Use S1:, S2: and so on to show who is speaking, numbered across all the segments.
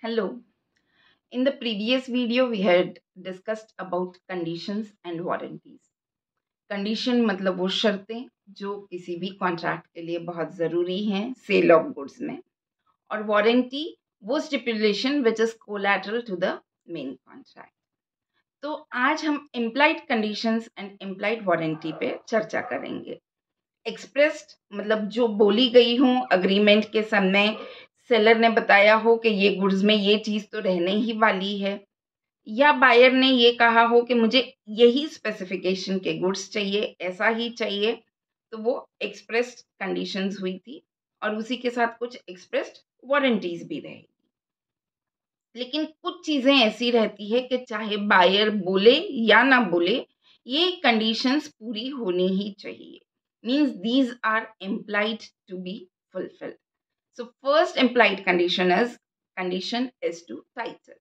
S1: Hello. In the previous video, we had discussed about conditions and warranties. Condition मतलब वो शर्तें जो किसी भी कॉन्ट्रैक्ट के लिए बहुत ज़रूरी हैं सेल ऑफ गुड्स में, और वारंटी वो stipulation which is collateral to the main contract. तो आज हम implied conditions and implied warranty पे चर्चा करेंगे. एक्सप्रेस्ड मतलब जो बोली गई हूँ अग्रीमेंट के समय, सेलर ने बताया हो कि ये गुड्स में ये चीज़ तो रहने ही वाली है, या बायर ने ये कहा हो कि मुझे यही स्पेसिफिकेशन के गुड्स चाहिए, ऐसा ही चाहिए, तो वो एक्सप्रेस्ड कंडीशंस हुई थी और उसी के साथ कुछ एक्सप्रेस्ड वारंटीज भी रहेगी. लेकिन कुछ चीज़ें ऐसी रहती है कि चाहे बायर बोले या ना बोले, ये कंडीशंस पूरी होनी ही चाहिए. Means these are implied to be fulfilled. So first implied condition is to title.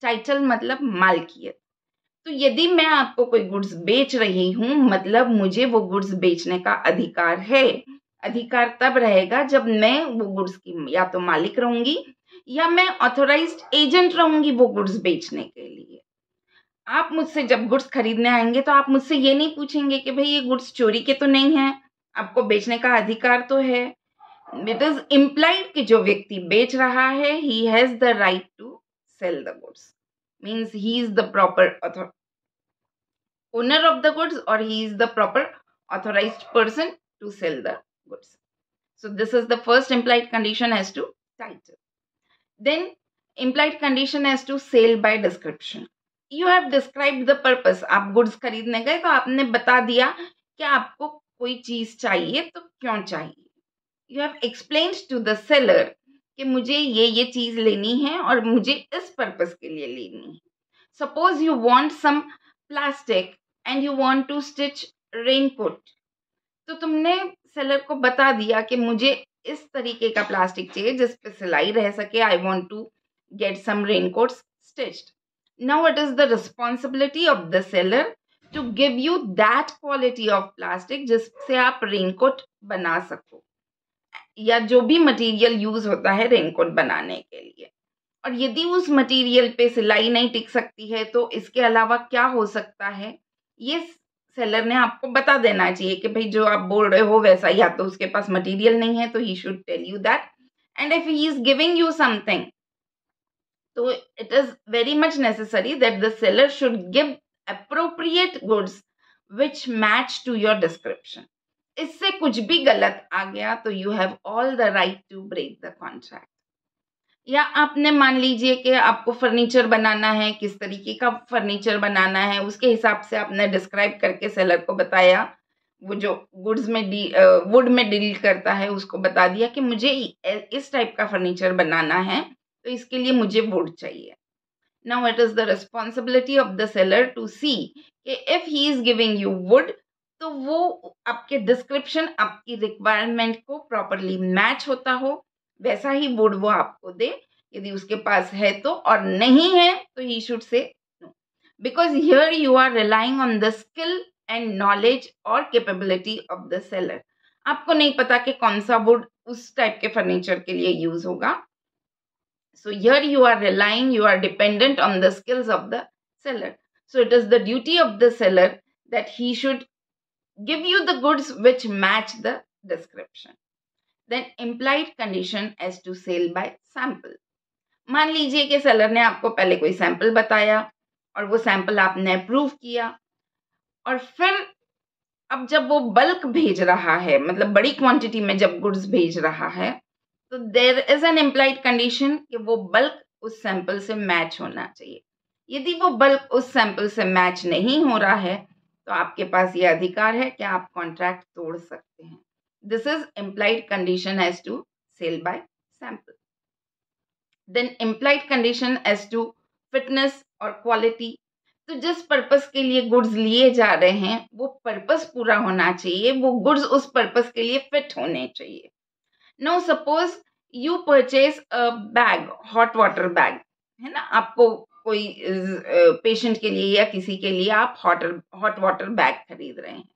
S1: Title मतलब मालकियत. तो यदि मैं आपको कोई गुड्स बेच रही हूं, मतलब मुझे वो गुड्स बेचने का अधिकार है. अधिकार तब रहेगा जब मैं वो गुड्स की या तो मालिक रहूंगी या मैं ऑथोराइज्ड एजेंट रहूंगी वो गुड्स बेचने के लिए. आप मुझसे जब गुड्स खरीदने आएंगे तो आप मुझसे ये नहीं पूछेंगे कि भाई ये गुड्स चोरी के तो नहीं है, आपको बेचने का अधिकार तो है. इट इज इम्प्लाइड कि जो व्यक्ति बेच रहा है he has the right to sell the goods. Means he is the proper owner of the goods, or he is the proper authorized person to sell the goods. So this is the first implied condition as to title. Then implied condition as to sale by description. You have described the purpose. आप goods खरीदने गए तो आपने बता दिया कि आपको कोई चीज चाहिए तो क्यों चाहिए. You have explained to the seller कि मुझे ये चीज लेनी है और मुझे इस पर्पस के लिए लेनी है. Suppose you want some plastic and you want to stitch raincoat. तो तुमने सेलर को बता दिया कि मुझे इस तरीके का प्लास्टिक चाहिए जिस पे सिलाई रह सके. I want to get some raincoats stitched. Now it is the responsibility of the seller to give you that quality of plastic जिससे आप रेनकोट बना सको, या जो भी मटेरियल यूज होता है रेनकोट बनाने के लिए. और यदि उस मटेरियल पे सिलाई नहीं टिक सकती है तो इसके अलावा क्या हो सकता है, ये सेलर ने आपको बता देना चाहिए कि भाई जो आप बोल रहे हो वैसा, या तो उसके पास मटेरियल नहीं है तो he should tell you that. And if he is giving you something, तो it is very much necessary that the seller should give appropriate goods which match to your description. इससे कुछ भी गलत आ गया तो you have all the right to break the contract. या आपने मान लीजिए कि आपको फर्नीचर बनाना है, किस तरीके का फर्नीचर बनाना है उसके हिसाब से आपने डिस्क्राइब करके सेलर को बताया. वो जो गुड्स में वुड में डील करता है उसको बता दिया कि मुझे इस टाइप का फर्नीचर बनाना है तो इसके लिए मुझे वुड चाहिए. Now it is the responsibility of the seller to see कि if he is giving you wood तो वो आपके डिस्क्रिप्शन, आपकी रिक्वायरमेंट को प्रॉपरली मैच होता हो, वैसा ही वुड वो आपको दे. यदि उसके पास है तो, और नहीं है तो he should say no, because here you are relying on the skill and knowledge और कैपेबिलिटी ऑफ द सेलर. आपको नहीं पता कि कौन सा वुड उस टाइप के फर्नीचर के लिए यूज होगा. So here you are relying, you are dependent on the skills of the seller. So it is the duty of the seller that he should give you the goods which match the description. Then implied condition as to sale by sample. मान लीजिए कि seller ने आपको पहले कोई sample बताया और वो सैंपल आपने अप्रूव किया, और फिर अब जब वो बल्क भेज रहा है, मतलब बड़ी क्वांटिटी में जब गुड्स भेज रहा है, तो there is an implied condition कि वो बल्क उस सैंपल से मैच होना चाहिए. यदि वो बल्क उस सैंपल से मैच नहीं हो रहा है तो आपके पास ये अधिकार है कि आप कॉन्ट्रैक्ट तोड़ सकते हैं. This is implied condition as to sale by sample. Then implied condition as to fitness और क्वालिटी. तो जिस पर्पस के लिए गुड्स लिए जा रहे हैं वो पर्पस पूरा होना चाहिए, वो गुड्स उस पर्पस के लिए फिट होने चाहिए. Now suppose you purchase a bag, hot water bag, है ना, आपको कोई पेशेंट के लिए या किसी के लिए आप हॉट वाटर बैग खरीद रहे हैं.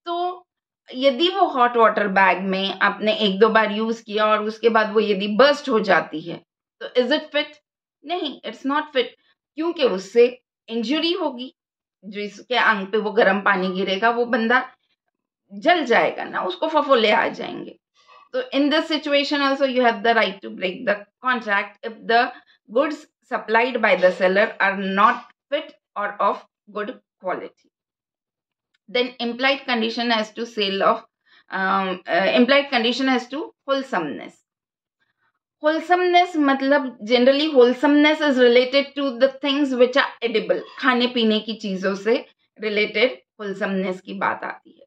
S1: तो यदि वो हॉट वाटर बैग में आपने 1-2 बार यूज किया और उसके बाद वो यदि बर्स्ट हो जाती है तो इज इट फिट? नहीं, इट्स नॉट फिट, क्योंकि उससे इंजरी होगी। जो इसके अंग पे वो गर्म पानी गिरेगा, वो बंदा जल जाएगा ना, उसको फफोले आ जाएंगे। तो in this situation also you have the right to break the contract if the goods supplied by the seller are not fit or of good quality. Then implied condition as to sale of implied condition as to wholesomeness. Wholesomeness मतलब generally wholesomeness is related to the things which are edible. खाने पीने की चीजों से related wholesomeness की बात आती है।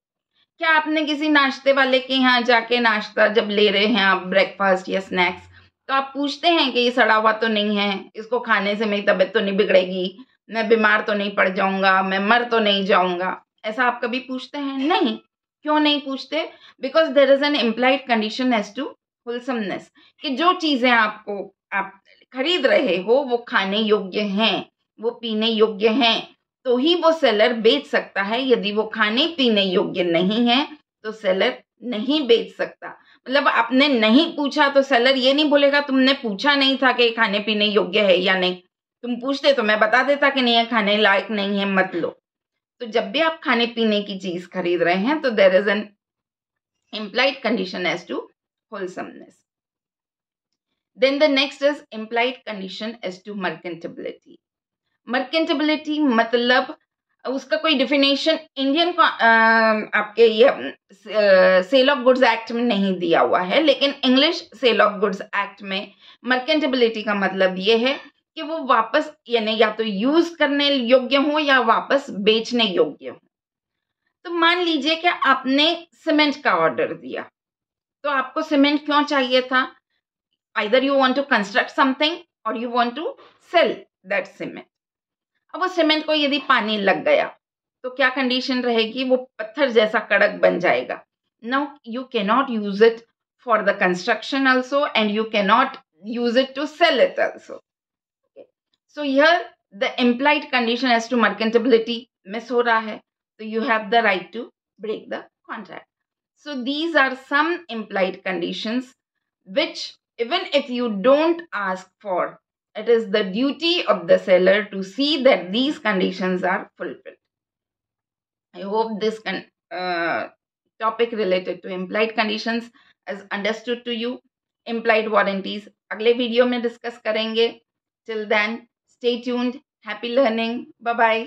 S1: क्या आपने किसी नाश्ते वाले के यहाँ जाके नाश्ता जब ले रहे हैं आप, ब्रेकफास्ट या स्नैक्स, तो आप पूछते हैं कि ये सड़ा हुआ तो नहीं है, इसको खाने से मेरी तबीयत तो नहीं बिगड़ेगी, मैं बीमार तो नहीं पड़ जाऊंगा, मैं मर तो नहीं जाऊंगा? ऐसा आप कभी पूछते हैं? नहीं। क्यों नहीं पूछते? Because there is an implied condition as to wholesomeness, कि जो चीजें आपको आप खरीद रहे हो वो खाने योग्य हैं, वो पीने योग्य हैं, तो ही वो सेलर बेच सकता है। यदि वो खाने पीने योग्य नहीं है तो सेलर नहीं बेच सकता। मतलब आपने नहीं पूछा तो सेलर ये नहीं बोलेगा तुमने पूछा नहीं था कि खाने पीने योग्य है या नहीं, तुम पूछते तो मैं बता देता कि नहीं है, खाने लायक नहीं है, मत लो। तो जब भी आप खाने पीने की चीज खरीद रहे हैं तो there is an implied condition as to wholesomeness. Then the next is implied condition as to merchantability. Merchantability मतलब उसका कोई डिफिनेशन इंडियन आपके ये सेल ऑफ गुड्स एक्ट में नहीं दिया हुआ है, लेकिन English sale of goods act में मर्केंटेबिलिटी का मतलब ये है कि वो वापस यानी या तो यूज करने योग्य हो या वापस बेचने योग्य हो। तो मान लीजिए कि आपने सीमेंट का ऑर्डर दिया, तो आपको सीमेंट क्यों चाहिए था? Either you want to construct something और you want to sell that cement. अब वो सीमेंट को यदि पानी लग गया तो क्या कंडीशन रहेगी? वो पत्थर जैसा कड़क बन जाएगा। Now you can not use it for the construction also and you can not use it to sell it also. So here the implied condition as to merchantability miss हो रहा है, so you have the right to break the contract. So these are some implied conditions which even if you don't ask for, it is the duty of the seller to see that these conditions are fulfilled. I hope this topic related to implied conditions is understood to you. Implied warranties अगले video में discuss करेंगे. Till then, stay tuned. Happy learning. Bye bye.